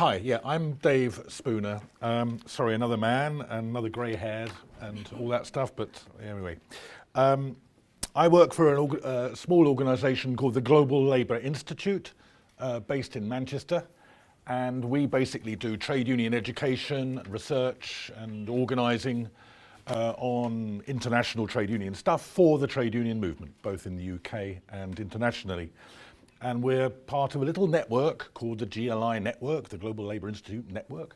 Hi, yeah, I'm Dave Spooner. Sorry, another man and another grey-haired and all that stuff, but anyway. I work for a small organisation called the Global Labour Institute, based in Manchester, and we basically do trade union education, research and organising on international trade union stuff for the trade union movement, both in the UK and internationally. And we're part of a little network called the GLI Network, the Global Labour Institute Network.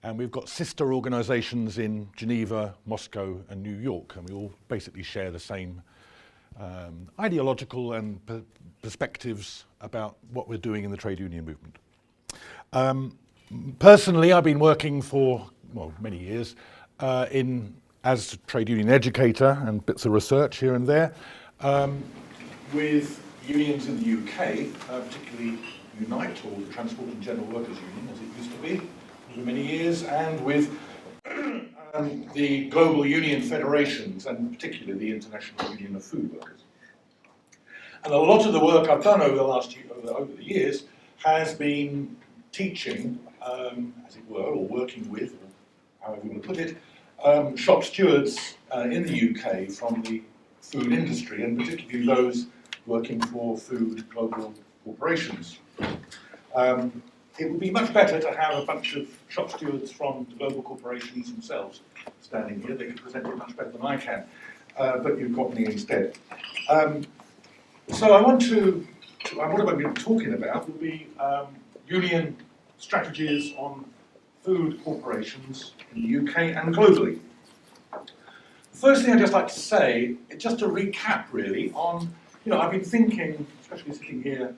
And we've got sister organisations in Geneva, Moscow and New York, and we all basically share the same ideological and perspectives about what we're doing in the trade union movement. Personally, I've been working for, well, many years as a trade union educator and bits of research here and there with unions in the UK, particularly Unite, or the Transport and General Workers Union, as it used to be for many years, and with the global union federations, and particularly the International Union of Food Workers. And a lot of the work I've done over the years has been teaching, as it were, or working with, or however you want to put it, shop stewards in the UK from the food industry, and particularly those working for food global corporations. It would be much better to have a bunch of shop stewards from the global corporations themselves standing here. They can present it much better than I can, but you've got me instead. So what I'm going to be talking about will be union strategies on food corporations in the UK and globally. The first thing I'd just like to say, just to recap really on, I've been thinking, especially sitting here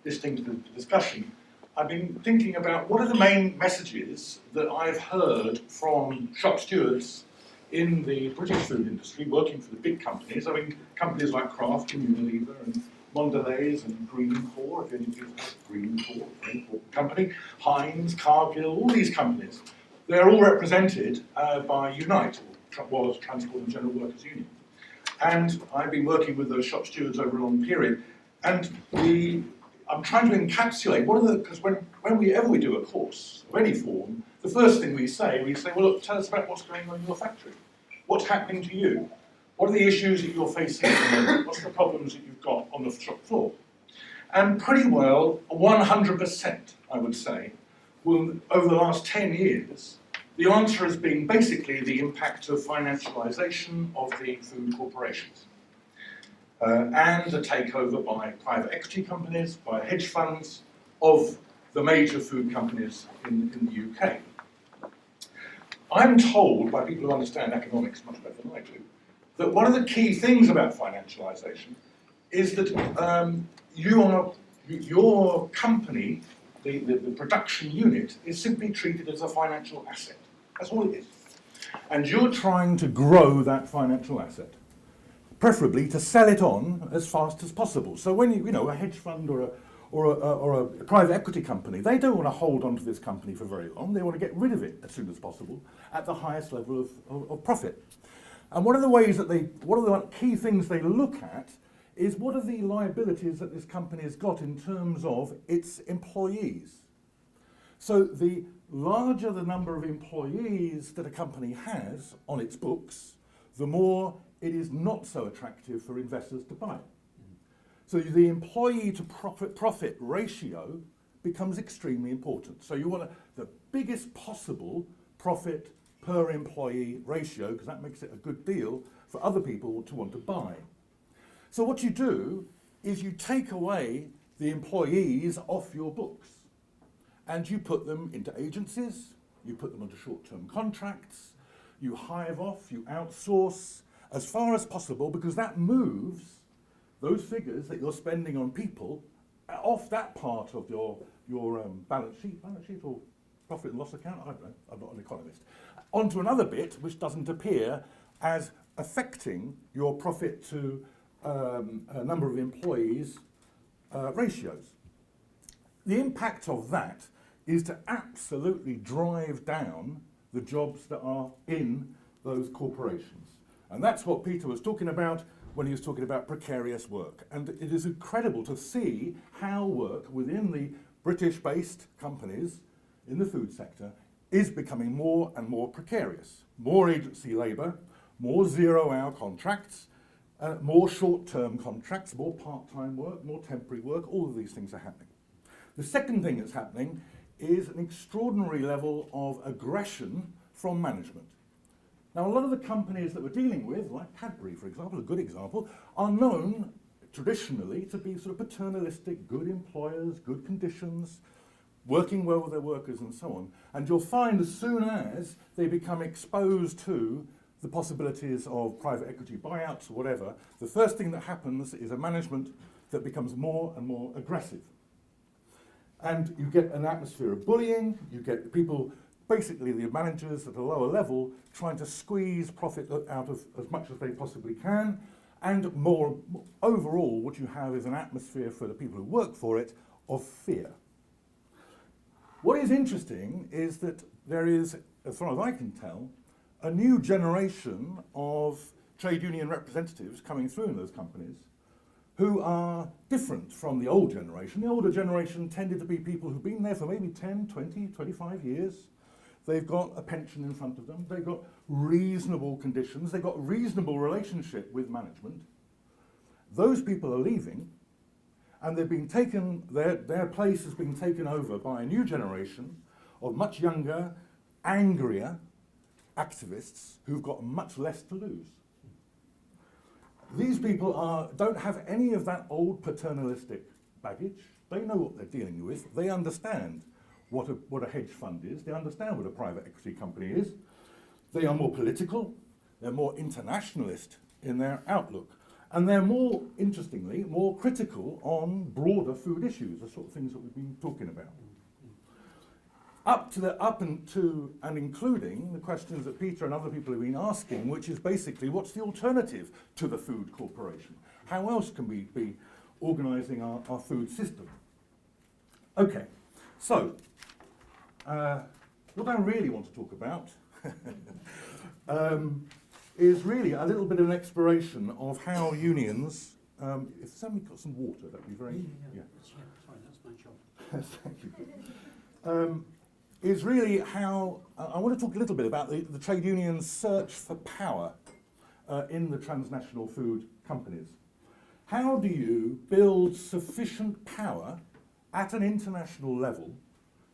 listening to the discussion, I've been thinking about what are the main messages that I've heard from shop stewards in the British food industry, working for the big companies. I mean, companies like Kraft and Unilever and Mondelez and Greencore, if any of you have heard of Greencore, a very important company, Heinz, Cargill, all these companies, they're all represented by Unite, or was Transport and General Workers Union. And I've been working with those shop stewards over a long period. And I'm trying to encapsulate, because whenever we do a course of any form, the first thing we say, well, look, tell us about what's going on in your factory. What's happening to you? What are the issues that you're facing at the moment? What's the problems that you've got on the shop floor? And pretty well, 100%, I would say, over the last 10 years, the answer has been basically the impact of financialisation of the food corporations and the takeover by private equity companies, by hedge funds of the major food companies in the UK. I'm told by people who understand economics much better than I do that one of the key things about financialisation is that your company, the production unit, is simply treated as a financial asset. That's all it is. And you're trying to grow that financial asset, preferably to sell it on as fast as possible. So when a hedge fund or a private equity company, they don't want to hold on to this company for very long. They want to get rid of it as soon as possible at the highest level of profit. And one of the key things they look at is what are the liabilities that this company has got in terms of its employees. So the larger the number of employees that a company has on its books, the more it is not so attractive for investors to buy. So the employee to profit ratio becomes extremely important. So you want the biggest possible profit per employee ratio, because that makes it a good deal for other people to want to buy. So what you do is you take away the employees off your books and you put them into agencies, you put them into short-term contracts, you hive off, you outsource as far as possible, because that moves those figures that you're spending on people off that part of your balance sheet or profit and loss account, I don't know, I'm not an economist, onto another bit which doesn't appear as affecting your profit to a number of employees ratios. The impact of that is to absolutely drive down the jobs that are in those corporations. And that's what Peter was talking about when he was talking about precarious work. And it is incredible to see how work within the British-based companies in the food sector is becoming more and more precarious. More agency labour, more zero-hour contracts, more short-term contracts, more part-time work, more temporary work, all of these things are happening. The second thing that's happening is an extraordinary level of aggression from management. Now, a lot of the companies that we're dealing with, like Cadbury, for example, a good example, are known traditionally to be sort of paternalistic, good employers, good conditions, working well with their workers and so on. And you'll find as soon as they become exposed to the possibilities of private equity buyouts or whatever, the first thing that happens is a management that becomes more and more aggressive. And you get an atmosphere of bullying, you get people, basically the managers at a lower level, trying to squeeze profit out of as much as they possibly can, and more overall what you have is an atmosphere for the people who work for it of fear. What is interesting is that there is, as far as I can tell, a new generation of trade union representatives coming through in those companies who are different from the old generation. The older generation tended to be people who've been there for maybe 10, 20, 25 years. They've got a pension in front of them. They've got reasonable conditions. They've got reasonable relationship with management. Those people are leaving, and they've been taken, their place has been taken over by a new generation of much younger, angrier activists who've got much less to lose. These people don't have any of that old paternalistic baggage. They know what they're dealing with. They understand what a hedge fund is. They understand what a private equity company is. They are more political. They're more internationalist in their outlook. And they're more, interestingly, more critical on broader food issues, the sort of things that we've been talking about. Up to and including the questions that Peter and other people have been asking, which is basically, what's the alternative to the food corporation? How else can we be organising our food system? Okay, so what I really want to talk about is really a little bit of an exploration of how unions, if somebody got some water, that'd be very, yeah. Sorry, that's my job. Thank you. Is really how, I want to talk a little bit about the trade union's search for power in the transnational food companies. How do you build sufficient power at an international level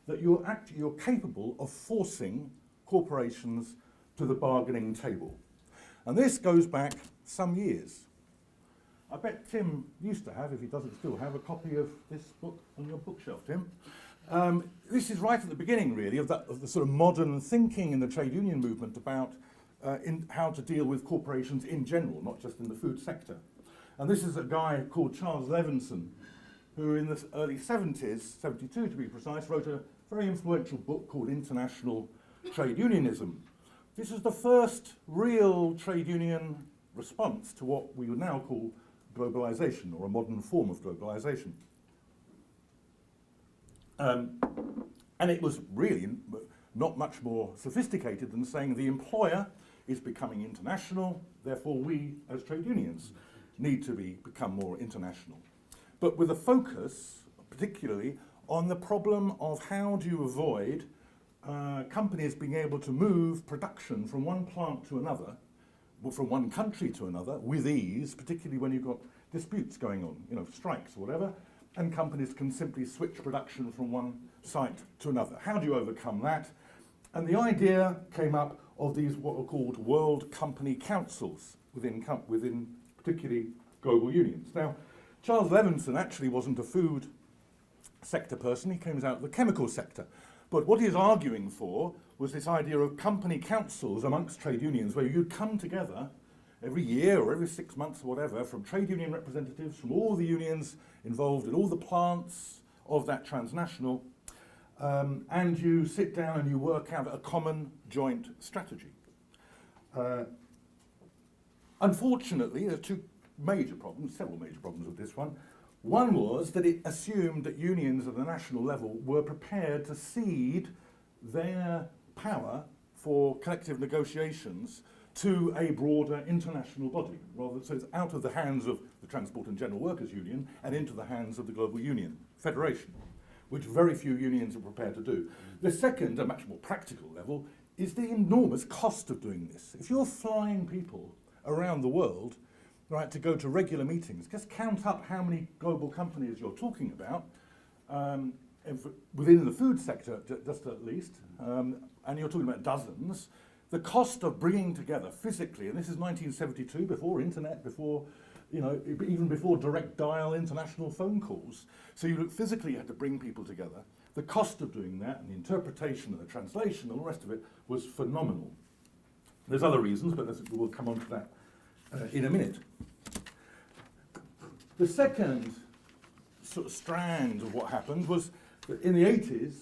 that you're capable of forcing corporations to the bargaining table? And this goes back some years. I bet Tim used to have, if he doesn't still have, a copy of this book on your bookshelf, Tim. This is right at the beginning, really, of the sort of modern thinking in the trade union movement about how to deal with corporations in general, not just in the food sector. And this is a guy called Charles Levinson, who in the early 70s, 72 to be precise, wrote a very influential book called International Trade Unionism. This is the first real trade union response to what we would now call globalization, or a modern form of globalization. And it was really not much more sophisticated than saying the employer is becoming international, therefore we as trade unions need to become more international. But with a focus particularly on the problem of how do you avoid companies being able to move production from one plant to another, or from one country to another with ease, particularly when you've got disputes going on, strikes or whatever, and companies can simply switch production from one site to another. How do you overcome that? And the idea came up of these what are called World Company Councils within particularly global unions. Now, Charles Levinson actually wasn't a food sector person, he came out of the chemical sector. But what he's arguing for was this idea of company councils amongst trade unions, where you'd come together every year or every 6 months or whatever, from trade union representatives from all the unions involved in all the plants of that transnational, and you sit down and you work out a common joint strategy. Unfortunately, there are several major problems with this one. One was that it assumed that unions at the national level were prepared to cede their power for collective negotiations to a broader international body, so it's out of the hands of the Transport and General Workers Union and into the hands of the Global Union Federation. which very few unions are prepared to do. The second, a much more practical level, is the enormous cost of doing this. If you're flying people around the world, right, to go to regular meetings, just count up how many global companies you're talking about, within the food sector, just at least, and you're talking about dozens. The cost of bringing together physically, and this is 1972, before internet, before, even before direct dial international phone calls. So you physically had to bring people together. The cost of doing that, and the interpretation and the translation and all the rest of it, was phenomenal. There's other reasons, but we'll come on to that in a minute. The second sort of strand of what happened was that in the 80s,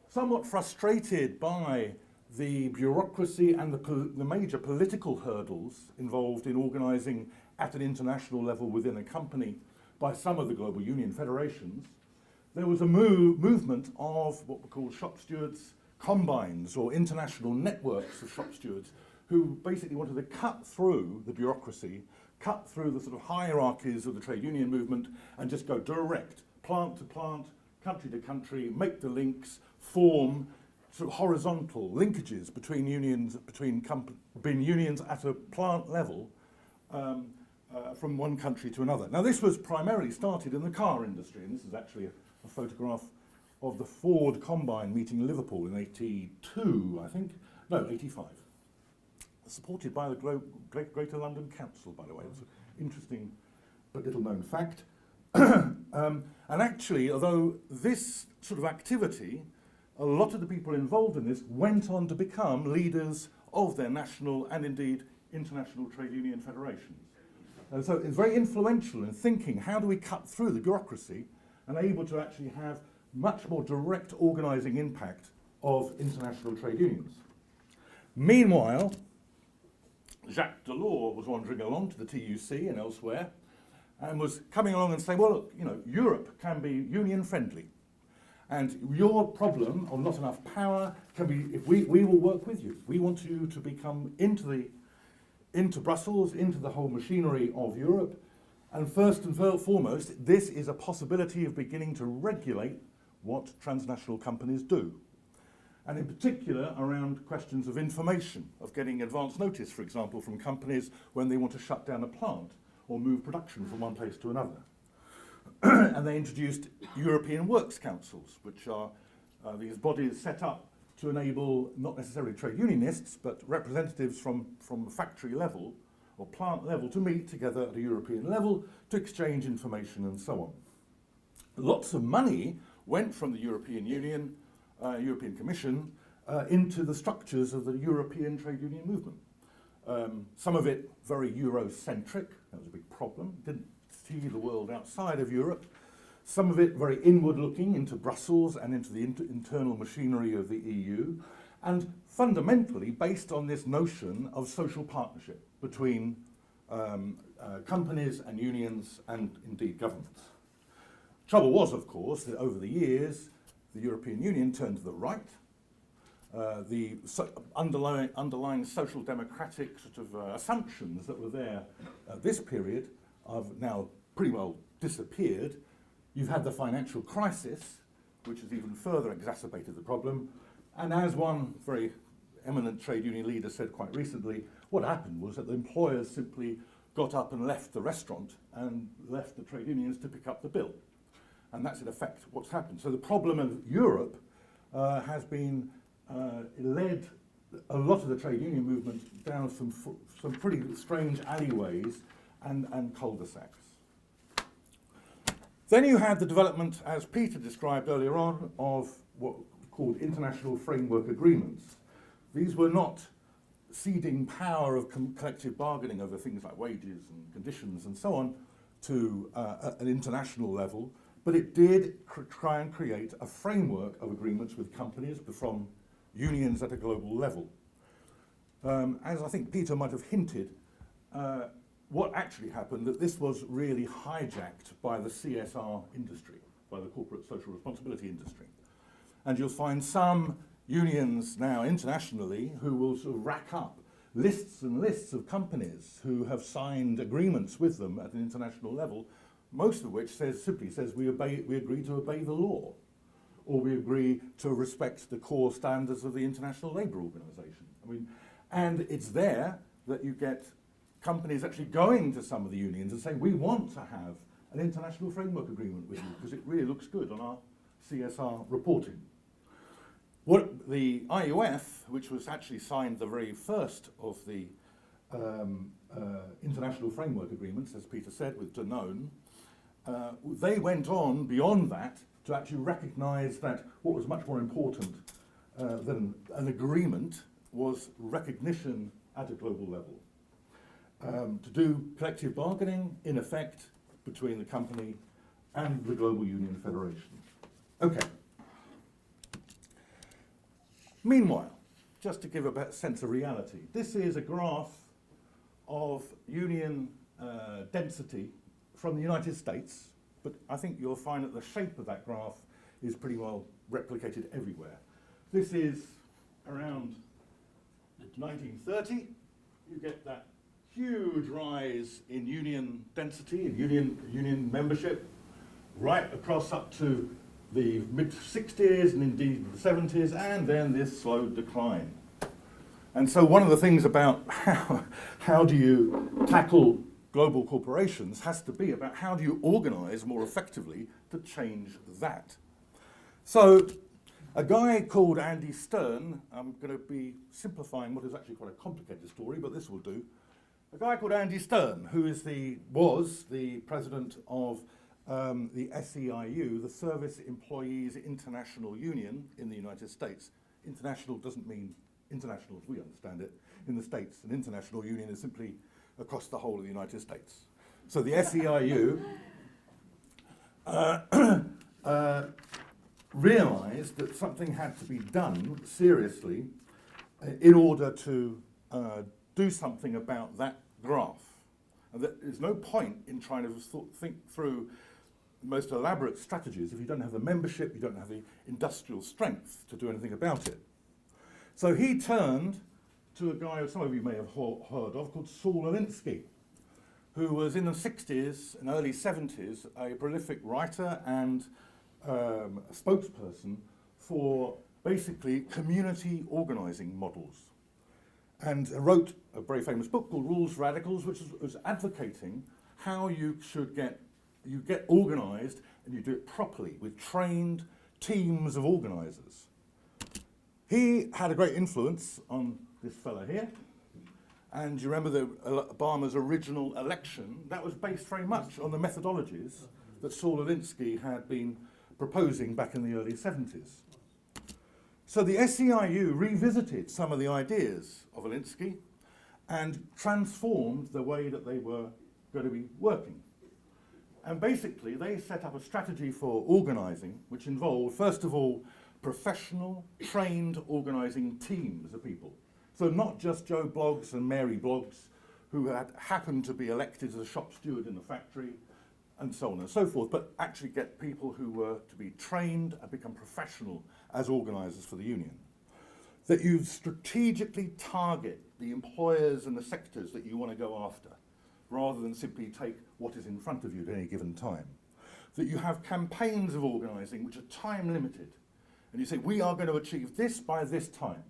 somewhat frustrated by the bureaucracy and the major political hurdles involved in organising at an international level within a company by some of the global union federations, there was a movement of what were called shop stewards combines, or international networks of shop stewards, who basically wanted to cut through the bureaucracy, cut through the sort of hierarchies of the trade union movement, and just go direct, plant to plant, country to country, make the links, form sort of horizontal linkages between unions, between unions at a plant level, from one country to another. Now, this was primarily started in the car industry, and this is actually a photograph of the Ford Combine meeting in Liverpool in 82, I think. No, 85. Supported by the Greater London Council, by the way. It's an interesting but little-known fact. And actually, although this sort of activity, a lot of the people involved in this went on to become leaders of their national and indeed international trade union federations. And so it's very influential in thinking, how do we cut through the bureaucracy and able to actually have much more direct organising impact of international trade unions. Meanwhile, Jacques Delors was wandering along to the TUC and elsewhere and was coming along and saying, well, look, Europe can be union friendly. And your problem of not enough power can be, if we will work with you. We want you to become into Brussels, into the whole machinery of Europe. And first and foremost, this is a possibility of beginning to regulate what transnational companies do. And in particular, around questions of information, of getting advance notice, for example, from companies when they want to shut down a plant or move production from one place to another. And they introduced European Works Councils, which are these bodies set up to enable not necessarily trade unionists, but representatives from factory level or plant level to meet together at a European level to exchange information and so on. Lots of money went from the European Union, European Commission, into the structures of the European trade union movement. Some of it very Eurocentric, that was a big problem, didn't see the world outside of Europe. Some of it very inward-looking into Brussels and into the internal machinery of the EU, and fundamentally based on this notion of social partnership between companies and unions and indeed governments. Trouble was, of course, that over the years, the European Union turned to the right. The underlying social democratic sort of assumptions that were there at this period have now pretty well disappeared. You've had the financial crisis, which has even further exacerbated the problem. And as one very eminent trade union leader said quite recently, what happened was that the employers simply got up and left the restaurant and left the trade unions to pick up the bill. And that's in effect what's happened. So the problem of Europe has been led a lot of the trade union movement down some pretty strange alleyways and cul-de-sacs. Then you had the development, as Peter described earlier on, of what were called international framework agreements. These were not ceding power of collective bargaining over things like wages and conditions and so on to an international level, but it did try and create a framework of agreements with companies from unions at a global level. As I think Peter might have hinted, what actually happened, that this was really hijacked by the CSR industry, by the corporate social responsibility industry. And you'll find some unions now internationally who will sort of rack up lists and lists of companies who have signed agreements with them at an international level, most of which simply says we agree to obey the law. or we agree to respect the core standards of the International Labour Organization. I mean, and it's there that you get companies actually going to some of the unions and saying, we want to have an international framework agreement with you because it really looks good on our CSR reporting. What the IUF, which was actually signed the very first of the international framework agreements, as Peter said, with Danone, they went on beyond that to actually recognise that what was much more important than an agreement was recognition at a global level. To do collective bargaining, in effect, between the company and the Global Union Federation. Okay. Meanwhile, just to give a better sense of reality, this is a graph of union density from the United States, but I think you'll find that the shape of that graph is pretty well replicated everywhere. This is around 1930. You get that huge rise in union density and union membership, right across up to the mid-60s and indeed the 70s, and then this slow decline. And so one of the things about how do you tackle global corporations has to be about how do you organize more effectively to change that. So a guy called Andy Stern, I'm going to be simplifying what is actually quite a complicated story, but this will do. A guy called Andy Stern, who was the president of the SEIU, the Service Employees International Union in the United States. International doesn't mean international as we understand it in the States. An international union is simply across the whole of the United States. So the SEIU realized that something had to be done seriously in order to do something about that graph. And that there's no point in trying to think through the most elaborate strategies if you don't have the membership, you don't have the industrial strength to do anything about it. So he turned to a guy who some of you may have heard of called Saul Alinsky, who was in the 60s and early 70s a prolific writer and a spokesperson for basically community organizing models, and wrote a very famous book called Rules for Radicals, which was advocating how you get organized and you do it properly with trained teams of organizers. He had a great influence on this fella here, and you remember Obama's original election, that was based very much on the methodologies that Saul Alinsky had been proposing back in the early 70s. So the SEIU revisited some of the ideas of Alinsky and transformed the way that they were going to be working. And basically they set up a strategy for organizing which involved, first of all, professional, trained organizing teams of people. So not just Joe Bloggs and Mary Bloggs who had happened to be elected as a shop steward in the factory and so on and so forth, but actually get people who were to be trained and become professional as organizers for the union. That you strategically target the employers and the sectors that you want to go after, rather than simply take what is in front of you at any given time. That you have campaigns of organizing which are time limited, and you say, we are going to achieve this by this time.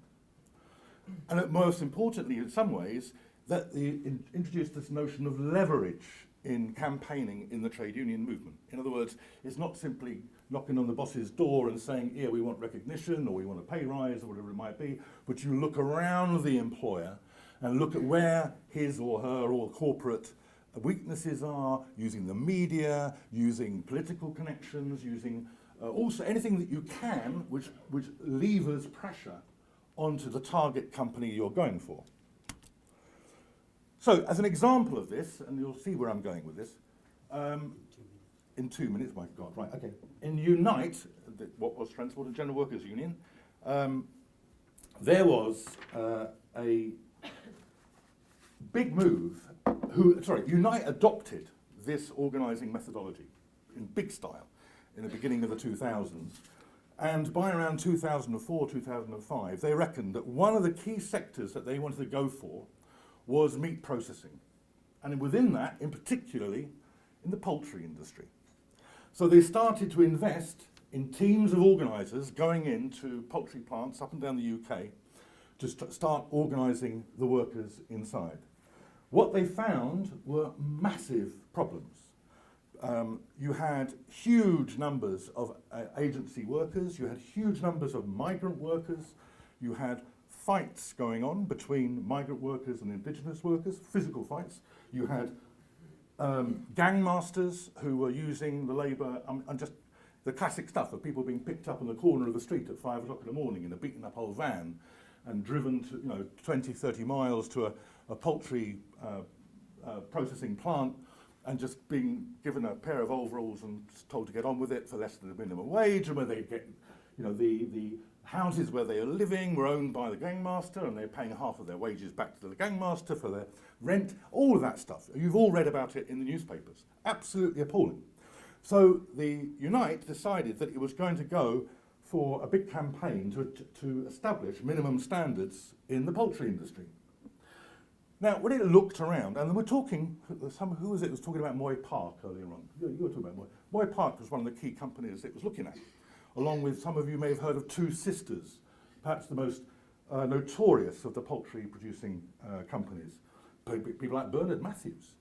And most importantly, in some ways, that they introduced this notion of leverage in campaigning in the trade union movement. In other words, it's not simply knocking on the boss's door and saying, here, we want recognition, or we want a pay rise, or whatever it might be, but you look around the employer and look at where his or her or corporate weaknesses are, using the media, using political connections, using also anything that you can which levers pressure onto the target company you're going for. So, as an example of this, and you'll see where I'm going with this, in 2 minutes, my God, right, okay. In Unite, what was Transport and General Workers Union, there was a big move. Unite adopted this organising methodology in big style in the beginning of the 2000s. And by around 2004, 2005, they reckoned that one of the key sectors that they wanted to go for was meat processing. And within that, in particularly, in the poultry industry. So they started to invest in teams of organisers going into poultry plants up and down the UK to start organising the workers inside. What they found were massive problems. You had huge numbers of agency workers, you had huge numbers of migrant workers, you had fights going on between migrant workers and indigenous workers, physical fights. You had gang masters who were using the labour, and just the classic stuff of people being picked up on the corner of the street at 5 o'clock in the morning in a beaten up old van and driven to 20, 30 miles to a poultry processing plant and just being given a pair of overalls and told to get on with it for less than the minimum wage, and where they get, the houses where they are living were owned by the gangmaster and they're paying half of their wages back to the gangmaster for their rent, all of that stuff. You've all read about it in the newspapers. Absolutely appalling. So the Unite decided that it was going to go for a big campaign to establish minimum standards in the poultry industry. Now, when it looked around, and we're talking, who was it was talking about Moy Park earlier on? You were talking about Moy. Moy Park was one of the key companies it was looking at, along with some of you may have heard of Two Sisters, perhaps the most notorious of the poultry producing companies. People like Bernard Matthews.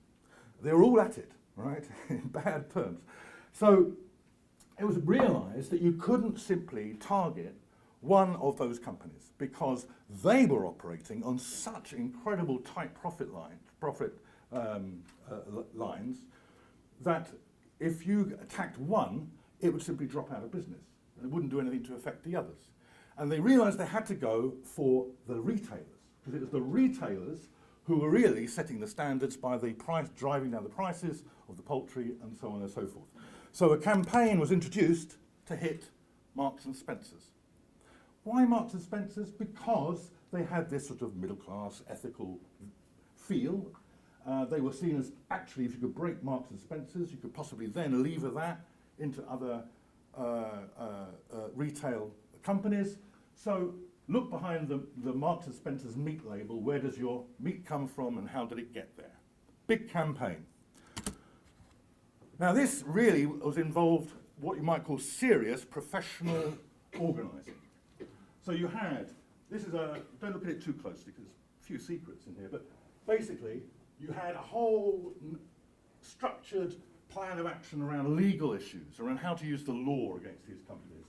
They were all at it, right, in bad terms. So it was realised that you couldn't simply target one of those companies because they were operating on such incredible tight profit lines that if you attacked one, it would simply drop out of business. And it wouldn't do anything to affect the others. And they realised they had to go for the retailers, because it was the retailers who were really setting the standards by the price, driving down the prices of the poultry and so on and so forth. So a campaign was introduced to hit Marks and Spencer's. Why Marks and Spencer's? Because they had this sort of middle-class, ethical feel. They were seen as, actually, if you could break Marks and Spencer's, you could possibly then lever that into other retail companies. So look behind the Marks and Spencer's meat label. Where does your meat come from and how did it get there? Big campaign. Now this really was involved what you might call serious professional organising. So you had, don't look at it too closely because a few secrets in here, but basically you had a whole structured plan of action around legal issues, around how to use the law against these companies.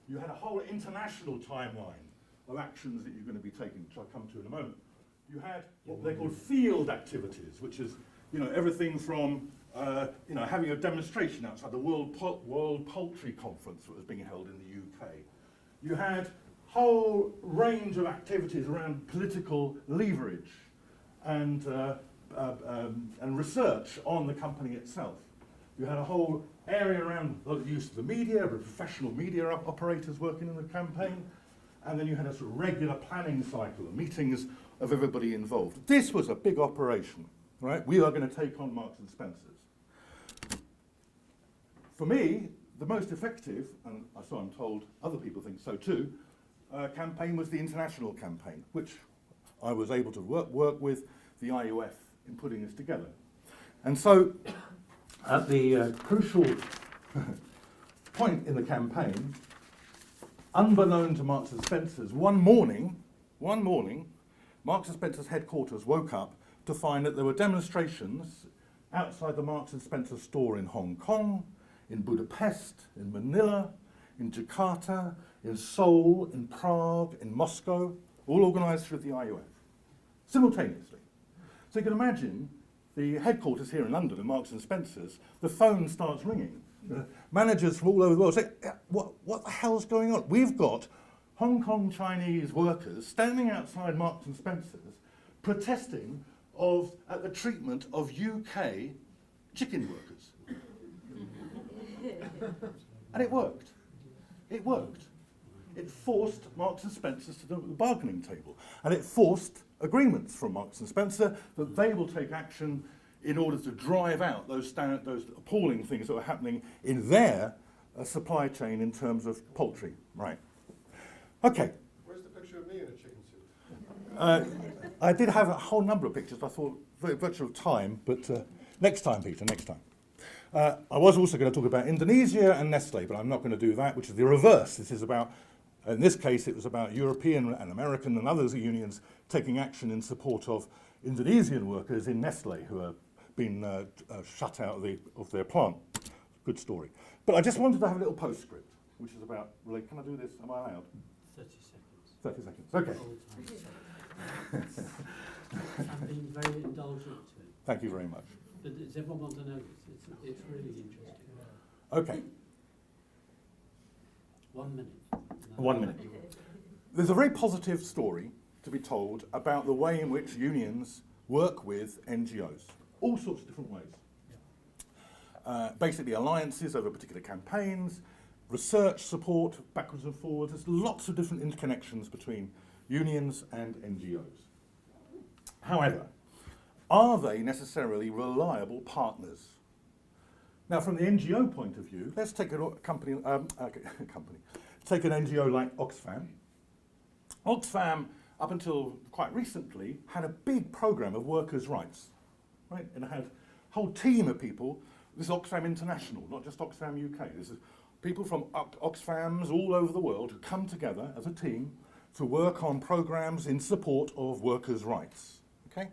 You had a whole international timeline of actions that you're going to be taking, which I'll come to in a moment. You had what they called field activities, which is everything from having a demonstration outside the World Poultry Conference that was being held in the UK. You had a whole range of activities around political leverage and research on the company itself. You had a whole area around the use of the media, with professional media operators working in the campaign, and then you had a sort of regular planning cycle of meetings of everybody involved. This was a big operation, right? We are going to take on Marks and Spencer's. For me, the most effective, and so I'm told other people think so too, campaign was the international campaign, which I was able to work with the IUF in putting this together. And so, at the crucial point in the campaign, unbeknown to Marks and Spencer's, one morning, Marks and Spencer's headquarters woke up to find that there were demonstrations outside the Marks and Spencer store in Hong Kong, in Budapest, in Manila, in Jakarta, in Seoul, in Prague, in Moscow, all organised through the IUF, simultaneously. So you can imagine the headquarters here in London, at Marks and Spencer's, the phone starts ringing. Managers from all over the world say, what the hell's going on? We've got Hong Kong Chinese workers standing outside Marks and Spencer's protesting at the treatment of UK chicken workers. And it worked. It worked. It forced Marks and Spencer's to the bargaining table. And it forced agreements from Marks and Spencer that they will take action in order to drive out those appalling things that were happening in their supply chain in terms of poultry. Right. Okay. Where's the picture of me in a chicken suit? I did have a whole number of pictures. I thought very virtual time, but next time, Peter, next time. I was also going to talk about Indonesia and Nestle, but I'm not going to do that, which is the reverse. This is about, in this case, it was about European and American and other unions taking action in support of Indonesian workers in Nestle who are being shut out of their plant. Good story. But I just wanted to have a little postscript, which is about, can I do this? Am I allowed? 30 seconds. 30 seconds. Okay. All time. I've been very indulgent to it. Thank you very much. But does everyone want to know this? It's really interesting. Okay. 1 minute. 1 minute. There's a very positive story to be told about the way in which unions work with NGOs. All sorts of different ways. Basically alliances over particular campaigns, research support, backwards and forwards. There's lots of different interconnections between unions and NGOs. However, are they necessarily reliable partners? Now, from the NGO point of view, let's take take an NGO like Oxfam. Oxfam, up until quite recently, had a big program of workers' rights, right? And it had a whole team of people. This is Oxfam International, not just Oxfam UK. This is people from Oxfams all over the world who come together as a team to work on programs in support of workers' rights, okay?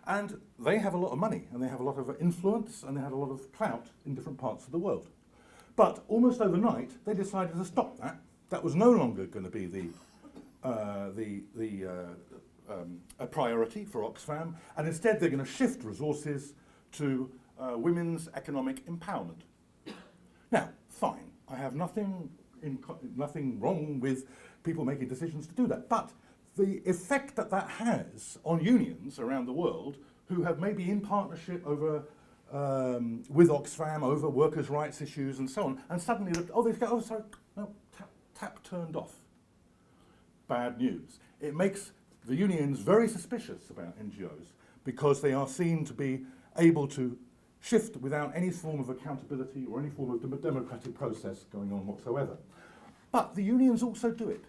And they have a lot of money, and they have a lot of influence, and they have a lot of clout in different parts of the world. But almost overnight, they decided to stop that. That was no longer going to be a priority for Oxfam, and instead they're going to shift resources to women's economic empowerment. Now, fine, I have nothing wrong with people making decisions to do that, but the effect that that has on unions around the world who have maybe in partnership over with Oxfam over workers' rights issues and so on, and suddenly, tap turned off. Bad news. It makes the unions very suspicious about NGOs because they are seen to be able to shift without any form of accountability or any form of democratic process going on whatsoever. But the unions also do it.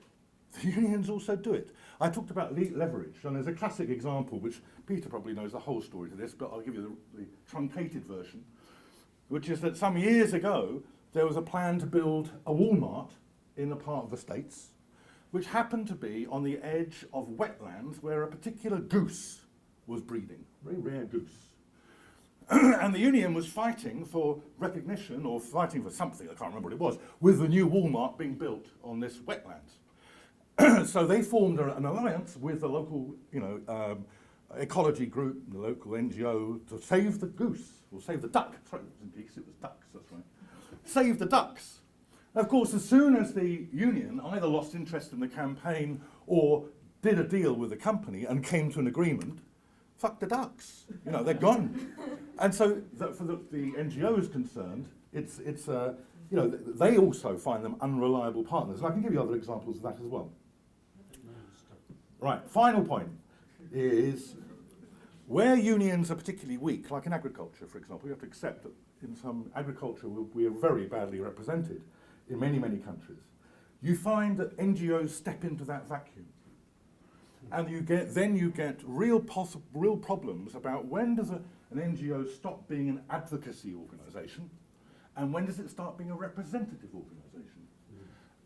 The unions also do it. I talked about leverage, and there's a classic example, which Peter probably knows the whole story to this, but I'll give you the truncated version, which is that some years ago, there was a plan to build a Walmart in a part of the States, which happened to be on the edge of wetlands where a particular goose was breeding, a very rare goose. And the union was fighting for recognition, or fighting for something, I can't remember what it was, with the new Walmart being built on this wetlands. So they formed an alliance with the local, ecology group, the local NGO, to save the goose, or save the duck. Sorry, it wasn't geese, it was ducks, that's right. Save the ducks. Of course, as soon as the union either lost interest in the campaign or did a deal with the company and came to an agreement, fuck the ducks. They're gone. And so, for the NGOs concerned, they also find them unreliable partners. And I can give you other examples of that as well. Right, final point is where unions are particularly weak, like in agriculture, for example, you have to accept that in some agriculture we are very badly represented in many, many countries. You find that NGOs step into that vacuum. And you get real problems about when does an NGO stop being an advocacy organisation and when does it start being a representative organisation?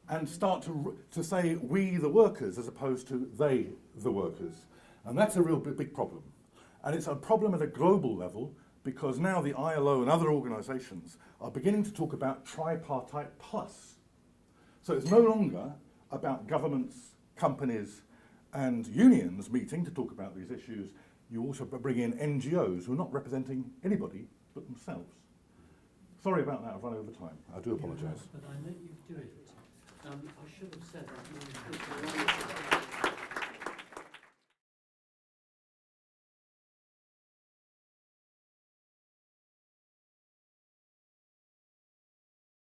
And start to say we the workers as opposed to they the workers. And that's a real big problem. And it's a problem at a global level because now the ILO and other organisations are beginning to talk about tripartite plus. So it's no longer about governments, companies and unions meeting to talk about these issues. You also bring in NGOs who are not representing anybody but themselves. Sorry about that, I've run over time. I do apologise. But I let you do it. I should have said that.